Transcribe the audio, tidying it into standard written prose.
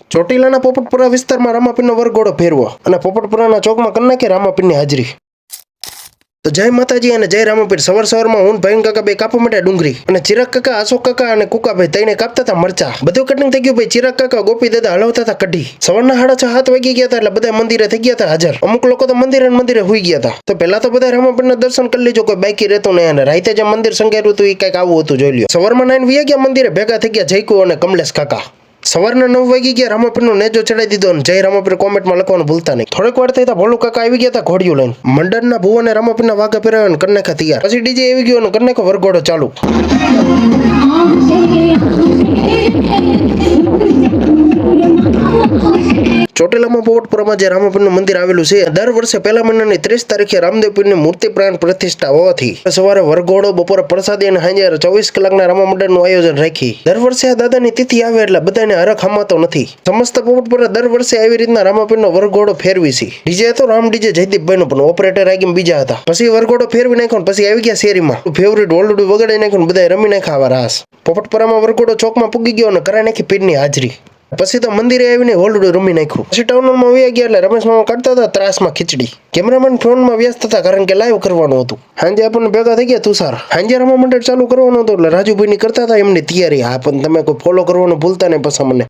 ચોટીલાના પોપટપુરા વિસ્તારમાં રામાપીરનો વરઘોડો ફેરવો અને પોપટપુરાના ચોકમાં કરી નાખી રામાપીરની હાજરી. તો જય માતાજી અને જય રામાપીર. સવારમાં હું ભાઈ કાકા બે કાપવા માટે ડુંગળી અને ચિરાગ કાકા, અશોક કાકા અને કુકાભાઈ તઈને કાપતા હતા મરચા. બધું કટિંગ થઈ ગયું ભાઈ. ચિરાગ કાકા, ગોપી દાદા હલાવતા હતા કઢી. સવારના 6:30 વાગી ગયા હતા એટલે બધા મંદિરે થઈ ગયા હતા હાજર. અમુક લોકો તો મંદિરે હુઈ ગયા હતા. તો પહેલા તો બધા રામાપીરના દર્શન કરી લેજો, કોઈ બાકી રહેતું નહીં. અને રાતે જે મંદિર સંઘેર્યું હતું એ કઈક આવું હતું, જોઈ લ્યો. સવારમાં 9 વાગ્યા ગયા મંદિરે, ભેગા થઈ ગયા જયકુ અને કમલેશ કાકા. સવારના 9 વાગી ગયા, રામાપીરનો નેજો ચડાવી દીધો અને જય રામાપીર કોમેન્ટમાં લખવાનું ભૂલતા નહીં. થોડીક વાર થતા ભોલું કાકા આવી ગયા હતા ઘોડિયું લઈને. મંડળના ભુવને રામાપીરના વાઘા પહેરાવ્યા અને કરી નાખ્યા તૈયાર. પછી ડીજે આવી ગયો અને કરી નાખ્યો વરઘોડો ચાલુ. ચોટીલામાં પોપટપુરામાં જે રામાપીરનું મંદિર આવેલું છે, દર વર્ષે પહેલા મહિનાની 30 તારીખે રામદેવપીરની મૂર્તિ પ્રાણ પ્રતિષ્ઠા હોવાથી સવારે વરઘોડો, બપોરે પ્રસાદી અને સાંજે 24 કલાકના રામા મંડળનું આયોજન રાખી. દર વર્ષે આ દાદાની તિથિ આવે એટલે બધાને હરખ હમાતો નથી. સમસ્ત પોપટપુરા દર વર્ષે આવી રીતના રામાપીરનો વરઘોડો ફેરવી છે. ડીજે હતો રામ ડીજે જયદીપભાઈનો, પણ ઓપરેટર આગી બીજા હતા. પછી વરઘોડો ફેરવી નાખ્યો, પછી આવી ગયા શેરીમાં ફેવરિટ ઓલડું વગાડી નાખ્યું, બધા રમી નાખ્યા આવા રાસ. પોપટપુરામાં વરઘોડો ચોકમાં પૂગી ગયો અને કરાઈ નાખી પીરની હાજરી. પછી તો મંદિરે આવીને હોલડું રમી નાખ્યું. પછી ટાઉનમાં વયા ગયા એટલે રમેશ મામા કાઢતા હતા ત્રાસમાં ખીચડી. કેમેરામેન ફોનમાં વ્યસ્ત હતા કારણ કે લાઈવ કરવાનું હતું. સાંજે આપણને ભેગા થઈ ગયા તુષાર. સાંજે રામા મંડળ ચાલુ કરવાનું હતું એટલે રાજુભાઈની કરતા હતા એમની તૈયારી. હા, પણ તમે કોઈ ફોલો કરવાનું ભૂલતા નહીં પછી મને.